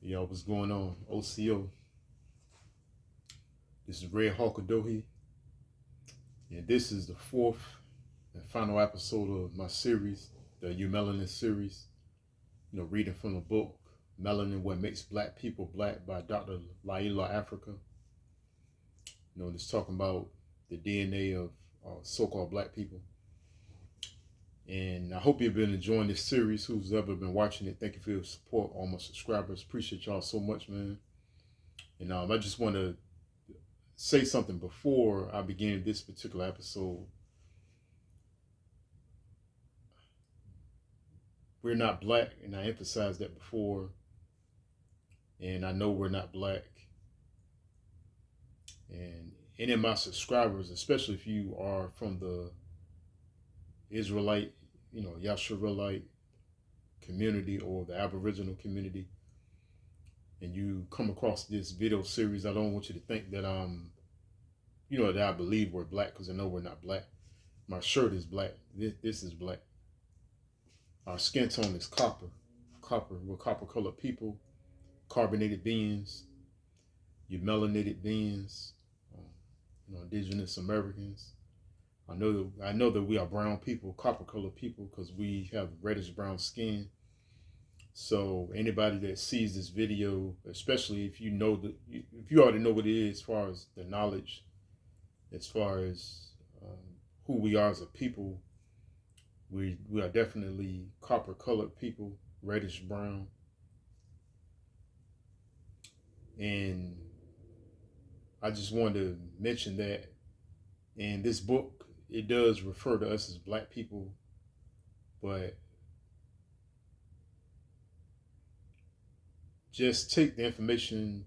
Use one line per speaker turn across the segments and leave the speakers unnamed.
Yo, what's going on? OCO. This is Red Hawk Adohi, and this is the fourth and final episode of my series, the Eumelanin series. Reading from the book Melanin: What Makes Black People Black by Dr. Llaila Afrika. It's talking about the DNA of so-called black people. And I hope you've been enjoying this series. Who's ever been watching it, thank you for your support. All my subscribers, appreciate y'all so much, man. And I just want to say something before I begin this particular episode. We're not black, and I emphasized that before. And I know we're not black. And any of my subscribers, especially if you are from the Israelite, Yasharelite community or the Aboriginal community, and you come across this video series, I don't want you to think that that I believe we're black, because I know we're not black. My shirt is black. This is black. Our skin tone is copper. We're copper colored people, carbonated beings, you melanated beings, indigenous Americans. I know that we are brown people, copper colored people, because we have reddish brown skin. So anybody that sees this video, especially if you already know what it is, as far as the knowledge, as far as who we are as a people, we are definitely copper colored people, reddish brown. And I just wanted to mention that in this book, it does refer to us as black people, but just take the information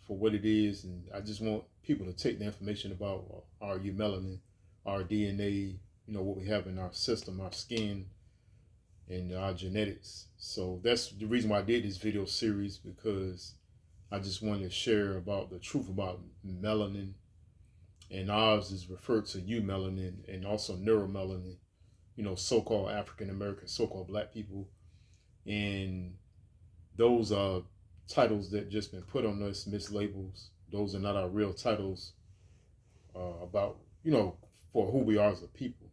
for what it is. And I just want people to take the information about our eumelanin, our DNA, what we have in our system, our skin, and our genetics. So that's the reason why I did this video series, because I just wanted to share about the truth about melanin. And ours is referred to eumelanin and also neuromelanin, so-called African American, so-called black people. And those are titles that just been put on us, mislabels. Those are not our real titles about, for who we are as a people.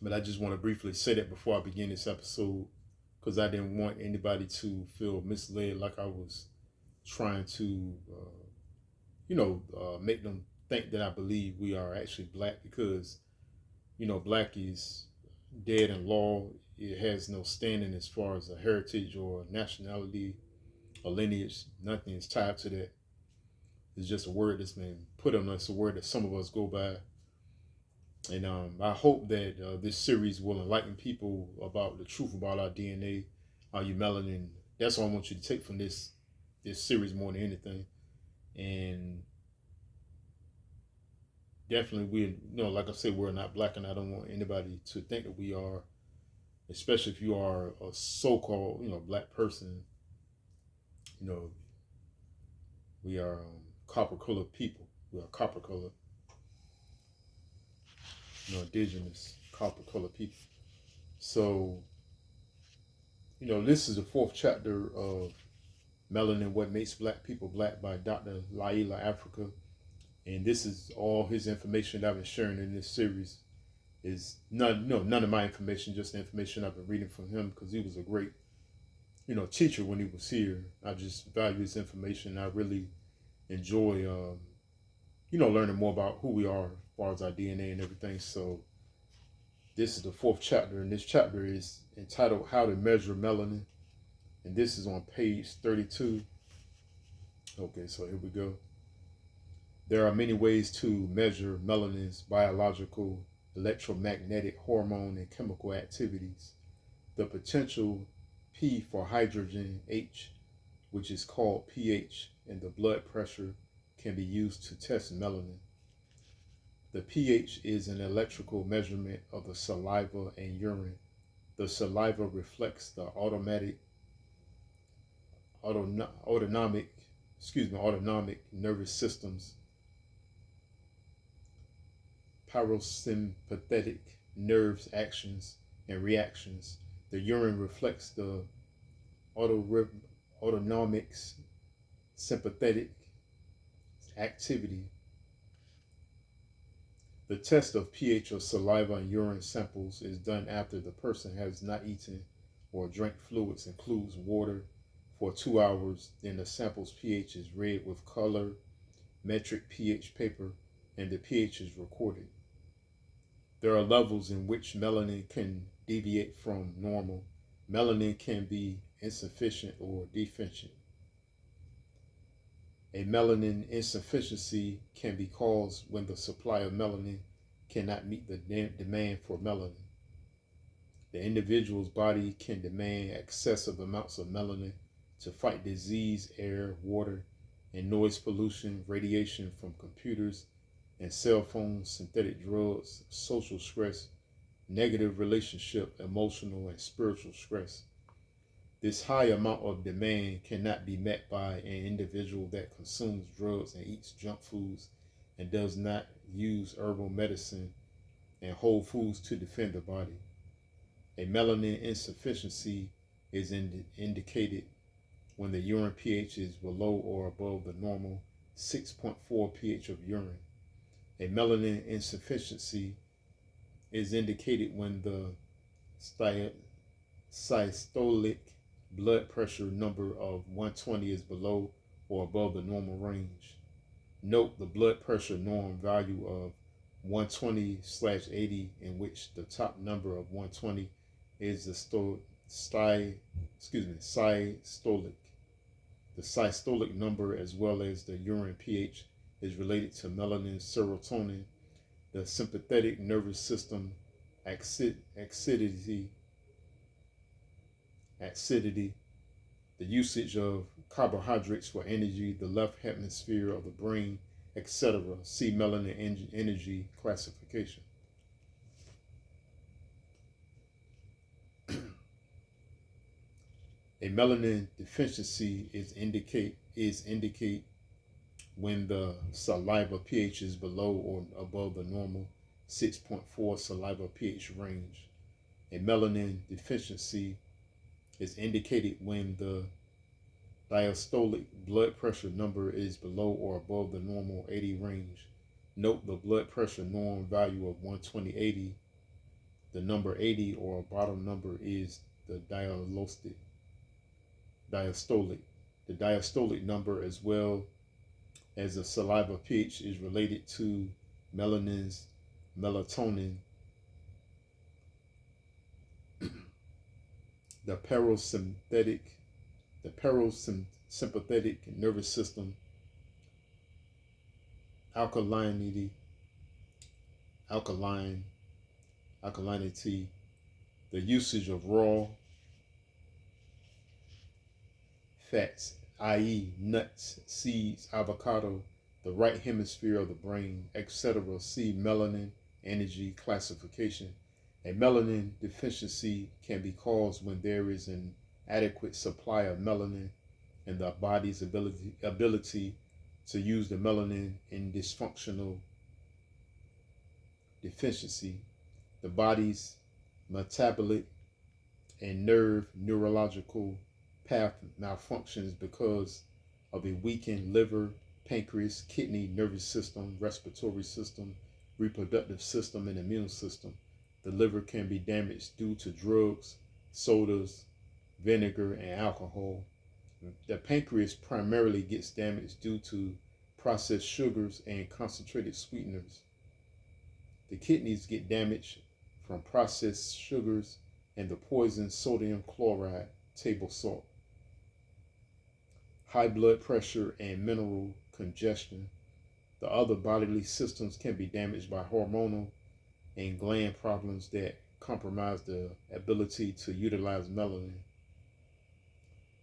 But I just want to briefly say that before I begin this episode, because I didn't want anybody to feel misled, like I was trying to, make them think that I believe we are actually black, because, black is dead in law. It has no standing as far as a heritage or nationality or lineage. Nothing is tied to that. It's just a word that's been put on us, a word that some of us go by. And I hope that this series will enlighten people about the truth about our DNA, our eumelanin. That's all I want you to take from this series more than anything. And definitely, like I said, we're not black, and I don't want anybody to think that we are, especially if you are a so-called, black person. We are copper-colored people. We are copper-colored, indigenous copper-colored people. So, this is the fourth chapter of Melanin: What Makes Black People Black by Dr. Llaila Afrika. And this is all his information that I've been sharing in this series. Is none of my information, just the information I've been reading from him, because he was a great, teacher when he was here. I just value his information. I really enjoy, learning more about who we are as far as our DNA and everything. So this is the fourth chapter, and this chapter is entitled How to Measure Melanin. And this is on page 32. Okay, so here we go. There are many ways to measure melanin's biological, electromagnetic, hormone, and chemical activities. The potential P for hydrogen, H, which is called pH, and the blood pressure can be used to test melanin. The pH is an electrical measurement of the saliva and urine. The saliva reflects the autonomic nervous system's parasympathetic nerves actions and reactions. The urine reflects the autonomic sympathetic activity. The test of pH of saliva and urine samples is done after the person has not eaten or drank fluids, includes water, for 2 hours. Then the sample's pH is read with color metric pH paper and the pH is recorded. There are levels in which melanin can deviate from normal. Melanin can be insufficient or deficient. A melanin insufficiency can be caused when the supply of melanin cannot meet the demand for melanin. The individual's body can demand excessive amounts of melanin to fight disease, air, water, and noise pollution, radiation from computers and cell phones, synthetic drugs, social stress, negative relationship, emotional and spiritual stress. This high amount of demand cannot be met by an individual that consumes drugs and eats junk foods and does not use herbal medicine and whole foods to defend the body. A melanin insufficiency is indicated when the urine pH is below or above the normal 6.4 pH of urine. A melanin insufficiency is indicated when the systolic blood pressure number of 120 is below or above the normal range. Note the blood pressure norm value of 120/80, in which the top number of 120 is the systolic. The systolic number, as well as the urine pH, is related to melanin, serotonin, the sympathetic nervous system acidity, the usage of carbohydrates for energy, the left hemisphere of the brain, etc. See melanin energy classification. A melanin deficiency is indicate when the saliva pH is below or above the normal 6.4 saliva pH range. A melanin deficiency is indicated when the diastolic blood pressure number is below or above the normal 80 range. Note the blood pressure norm value of 120/80. The number 80 or bottom number is the diastolic. The diastolic number, as well as the saliva pH, is related to melanin's melatonin, the parasympathetic nervous system, alkalinity, the usage of raw fats, i.e., nuts, seeds, avocado, the right hemisphere of the brain, etc. See melanin energy classification. A melanin deficiency can be caused when there is an adequate supply of melanin and the body's ability to use the melanin in dysfunctional deficiency. The body's metabolic and neurological path malfunctions because of a weakened liver, pancreas, kidney, nervous system, respiratory system, reproductive system, and immune system. The liver can be damaged due to drugs, sodas, vinegar, and alcohol. The pancreas primarily gets damaged due to processed sugars and concentrated sweeteners. The kidneys get damaged from processed sugars and the poison sodium chloride, table salt. High blood pressure and mineral congestion. The other bodily systems can be damaged by hormonal and gland problems that compromise the ability to utilize melanin.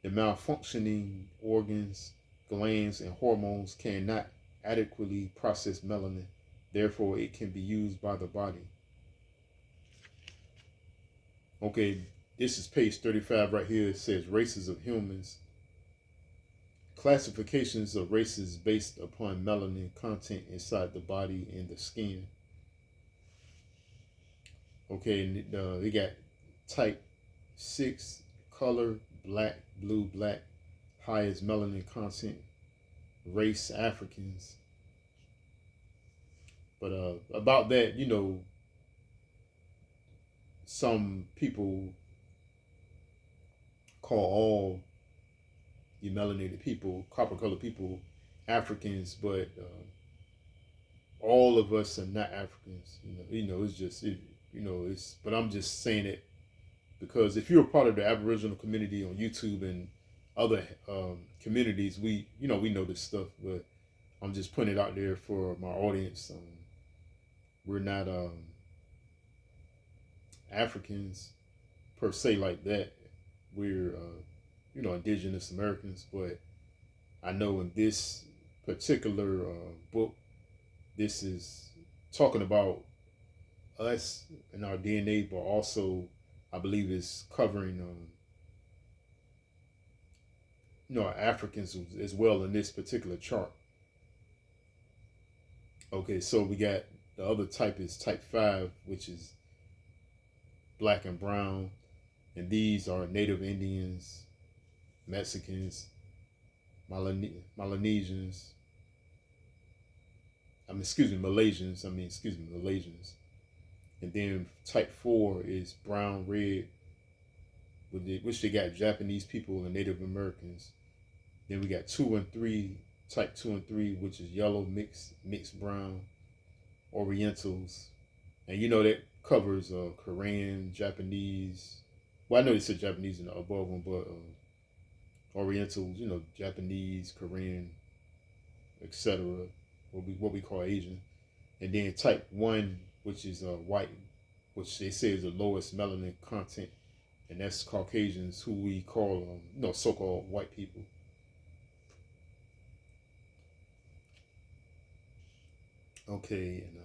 The malfunctioning organs, glands, and hormones cannot adequately process melanin. Therefore, it can be used by the body. Okay, this is page 35 right here. It says races of humans. Classifications of races based upon melanin content inside the body and the skin. Okay, they got type 6, color, black, blue, black. highest melanin content race, Africans. But about that, some people call all melanated people, copper colored people, Africans, but all of us are not Africans. It's just it's. But I'm just saying it because if you're a part of the Aboriginal community on YouTube and other communities, we know this stuff. But I'm just putting it out there for my audience. We're not Africans per se like that. We're indigenous Americans, but I know in this particular book, this is talking about us and our DNA, but also I believe it's covering Africans as well in this particular chart. Okay, so we got the other type is type 5, which is black and brown, and these are Native Indians, Mexicans, Melanesians. Malaysians. And then type 4 is brown, red, which they got Japanese people and Native Americans. Then we got 2 and 3, type 2 and 3, which is yellow, mixed brown, Orientals. And that covers Korean, Japanese. Well, I know they said Japanese in the above one, but Orientals, Japanese, Korean, etc. What we call Asian. And then type 1, which is white, which they say is the lowest melanin content, and that's Caucasians, who we call so-called white people. Okay, and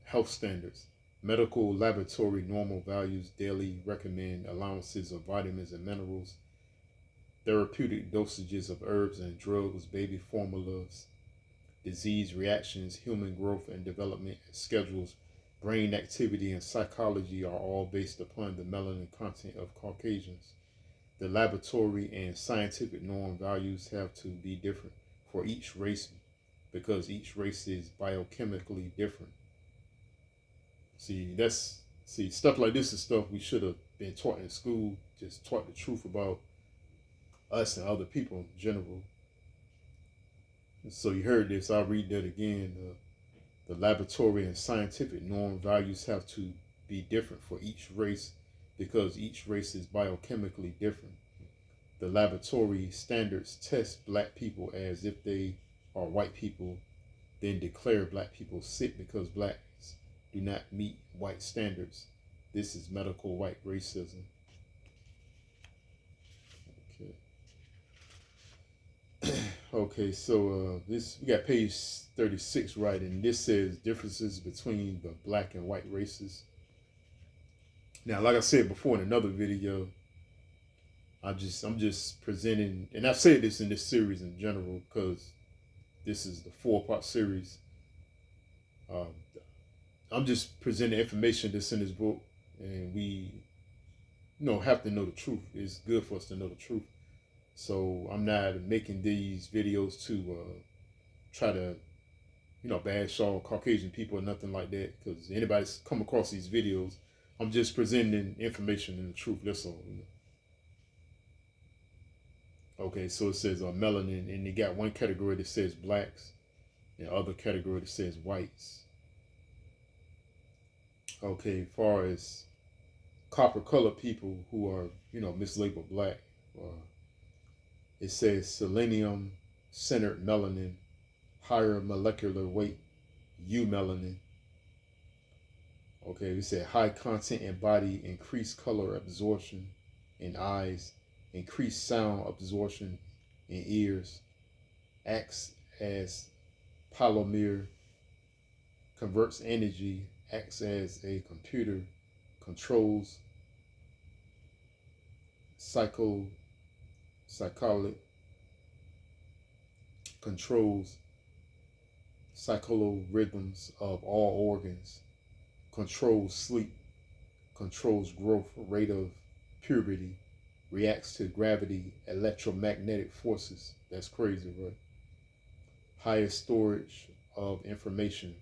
health standards. Medical laboratory normal values daily recommend allowances of vitamins and minerals, therapeutic dosages of herbs and drugs, baby formulas, disease reactions, human growth and development schedules, brain activity, and psychology are all based upon the melanin content of Caucasians. The laboratory and scientific norm values have to be different for each race because each race is biochemically different. See, stuff like this is stuff we should have been taught in school, just taught the truth about us and other people in general. So you heard this, I'll read that again. The laboratory and scientific norm values have to be different for each race because each race is biochemically different. The laboratory standards test black people as if they are white people, then declare black people sick because blacks do not meet white standards. This is medical white racism. Okay, so this we got page 36 right, and this says differences between the black and white races. Now, like I said before in another video, I'm just presenting, and I've said this in this series in general because this is the 4-part series. I'm just presenting information that's in this book, and we have to know the truth. It's good for us to know the truth. So I'm not making these videos to try to, bash all Caucasian people or nothing like that. Because anybody's come across these videos, I'm just presenting information and the truth. That's all. Okay, so it says melanin, and they got one category that says blacks, and other category that says whites. Okay, as far as copper-colored people who are, mislabeled black, it says selenium-centered melanin, higher molecular weight, Eumelanin. Okay, we said high content in body, increased color absorption in eyes, increased sound absorption in ears, acts as polymer, converts energy, acts as a computer, controls psychology, controls psychorhythms of all organs, controls sleep, controls growth, rate of puberty, reacts to gravity, electromagnetic forces. That's crazy, right? Higher storage of information,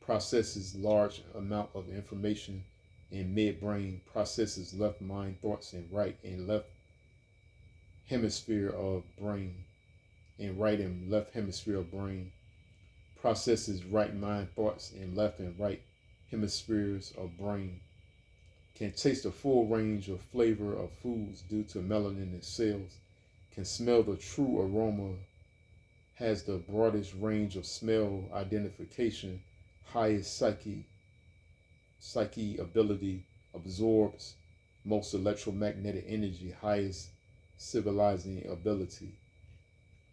processes large amount of information in midbrain, processes left mind thoughts in right and left hemisphere of brain, in right and left hemisphere of brain, processes right mind thoughts in left and right hemispheres of brain, can taste the full range of flavor of foods due to melanin in cells, can smell the true aroma, has the broadest range of smell identification, highest psyche ability, absorbs most electromagnetic energy, highest civilizing ability.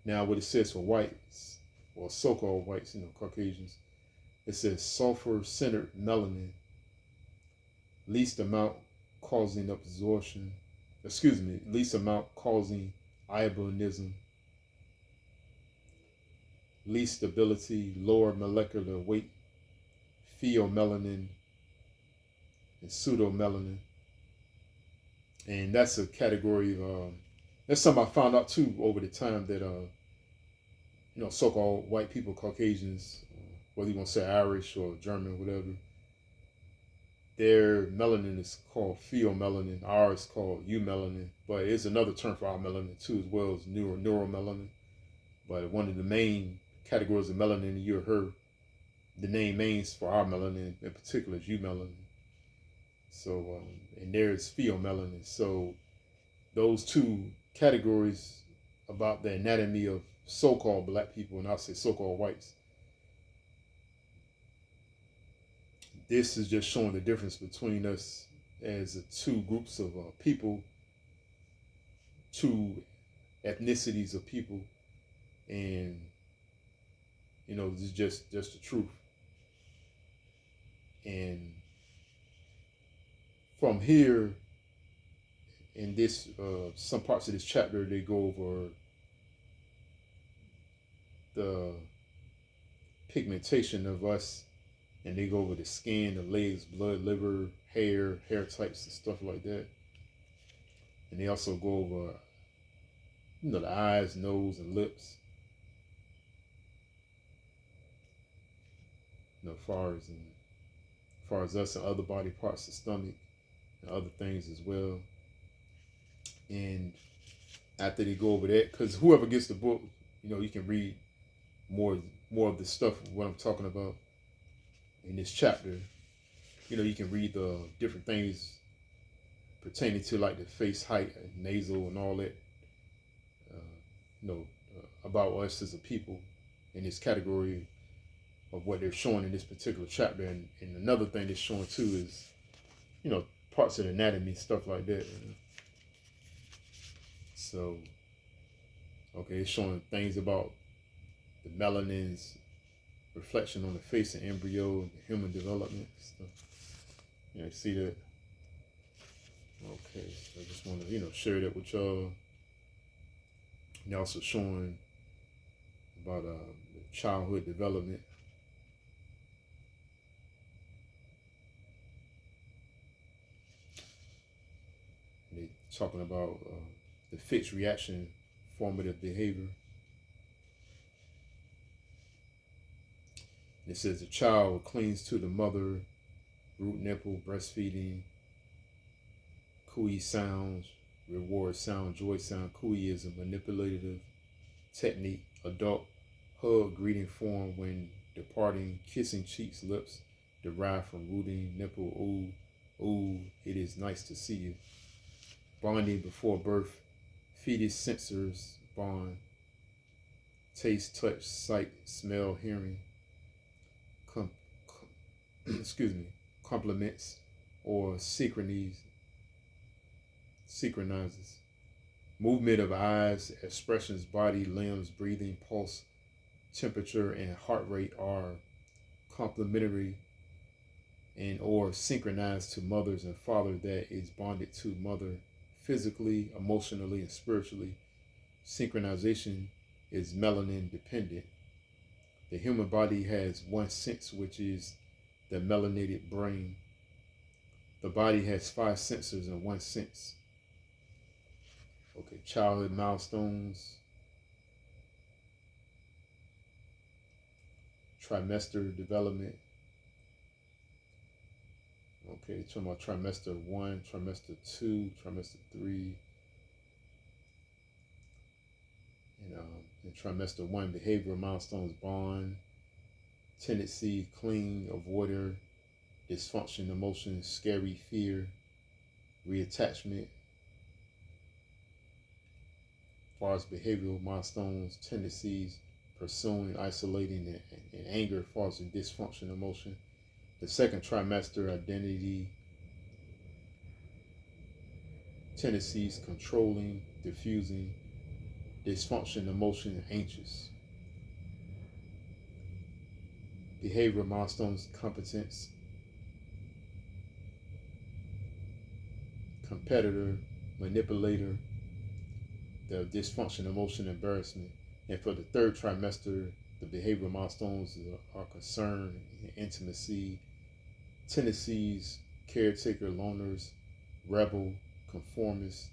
Now, what it says for whites, or so-called whites, Caucasians, it says sulfur-centered melanin, least amount causing absorption, least amount causing albinism, least stability, lower molecular weight, pheomelanin, and pseudomelanin. And that's a category of, that's something I found out too over the time that, so-called white people, Caucasians, whether you want to say Irish or German, whatever, their melanin is called pheomelanin. Ours is called eumelanin, but it's another term for our melanin too, as well as neuromelanin. But one of the main categories of melanin you heard the name means for our melanin in particular is eumelanin. So, and there's pheomelanin. So, those two categories about the anatomy of so-called black people, and I'll say so-called whites, this is just showing the difference between us as two groups of people, two ethnicities of people, and this is just the truth. And from here, in this, some parts of this chapter, they go over the pigmentation of us, and they go over the skin, the legs, blood, liver, hair types and stuff like that. And they also go over, the eyes, nose, and lips. As far as us and other body parts, the stomach and other things as well. And after they go over that, because whoever gets the book, you can read more of the stuff, what I'm talking about in this chapter. You can read the different things pertaining to like the face height and nasal and all that, about us as a people in this category of what they're showing in this particular chapter. And another thing they're showing too is, parts of the anatomy, stuff like that. So, okay, it's showing things about the melanin's reflection on the face and embryo and human development stuff. See that? Okay, so I just want to, share that with y'all. And also showing about childhood development. And they talking about the fixed reaction, formative behavior. And it says the child clings to the mother, root nipple, breastfeeding, cooey sounds, reward sound, joy sound. Cooey is a manipulative technique. Adult hug greeting form when departing, kissing cheeks, lips, derived from rooting nipple. Ooh, ooh, it is nice to see you. Bonding before birth, fetus sensors bond. Taste, touch, sight, smell, hearing. Complements or synchronizes. Movement of eyes, expressions, body, limbs, breathing, pulse, temperature, and heart rate are complementary and or synchronized to mothers and father that is bonded to mother physically, emotionally, and spiritually. Synchronization is melanin dependent. The human body has one sense, which is the melanated brain. The body has 5 sensors and 1 sense. Okay, childhood milestones, trimester development. Okay, talking about trimester 1, trimester 2, trimester 3, in trimester 1, behavioral milestones, bond, tendency, cling, avoider, dysfunction, emotion, scary, fear, reattachment. As far as behavioral milestones, tendencies, pursuing, isolating, and anger, as far as the dysfunction, emotion. The second trimester, identity, tendencies, controlling, diffusing, dysfunction, emotion, anxious. Behavioral milestones, competence, competitor, manipulator, the dysfunction, emotion, embarrassment. And for the third trimester, the behavioral milestones are concern, intimacy, tendencies, caretaker, loners, rebel, conformist,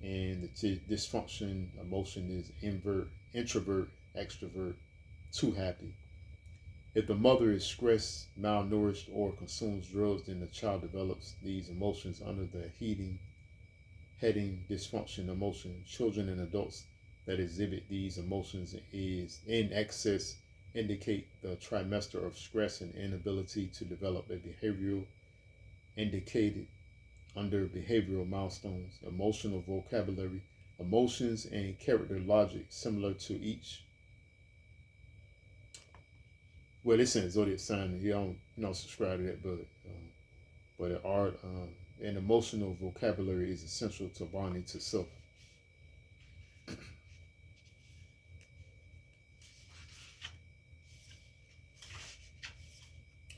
and the dysfunction emotion is introvert, extrovert, too happy. If the mother is stressed, malnourished, or consumes drugs, then the child develops these emotions under the heading dysfunction emotion. Children and adults that exhibit these emotions is in excess indicate the trimester of stress and inability to develop a behavioral indicated under behavioral milestones. Emotional vocabulary, emotions and character logic similar to each. Well, it's in zodiac sign, and you don't subscribe to that, but art and emotional vocabulary is essential to bonding to self.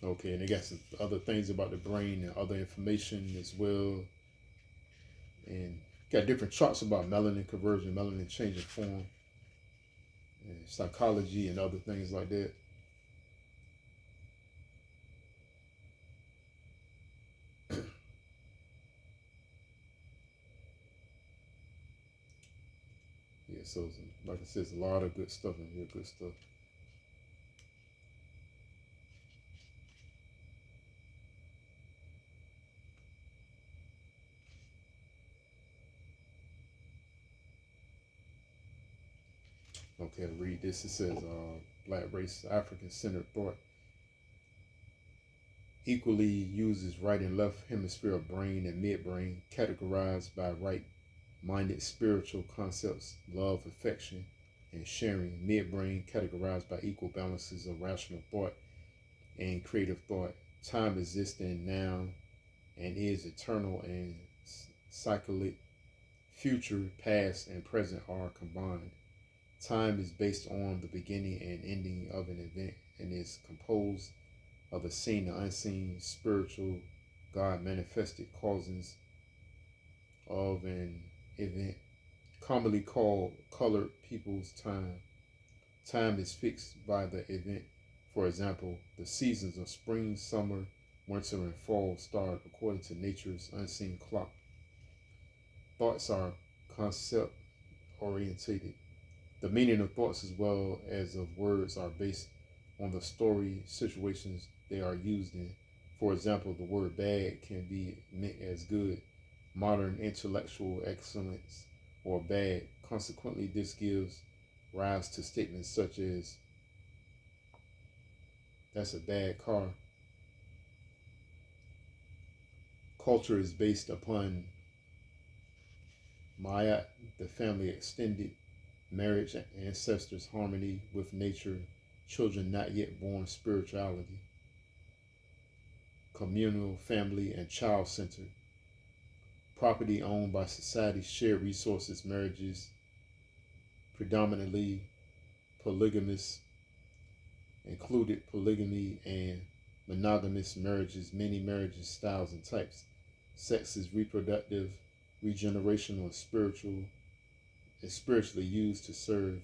Okay, and they got some other things about the brain and other information as well, and got different charts about melanin conversion, melanin changing form, and psychology and other things like that. Yeah, so like I said, there's a lot of good stuff in here, good stuff. Okay, I'll read this. It says, Black race, African centered thought equally uses right and left hemisphere of brain and midbrain, categorized by right minded spiritual concepts, love, affection, and sharing. Midbrain categorized by equal balances of rational thought and creative thought. Time exists in now and is eternal and cyclic. Future, past, and present are combined. Time is based on the beginning and ending of an event and is composed of the seen and unseen, spiritual, God manifested causes of an event, commonly called colored people's time. Time is fixed by the event. For example, the seasons of spring, summer, winter, and fall start according to nature's unseen clock. Thoughts are concept orientated. The meaning of thoughts as well as of words are based on the story situations they are used in. For example, the word bad can be meant as good, modern intellectual excellence, or bad. Consequently, this gives rise to statements such as, that's a bad car. Culture is based upon Maya, the family extended, marriage, ancestors, harmony with nature, children not yet born, spirituality, communal, family, and child centered, property owned by society, shared resources, marriages, predominantly polygamous, included polygamy and monogamous marriages, many marriages, styles, and types. Sex is reproductive, regenerational, and spiritual, is spiritually used to serve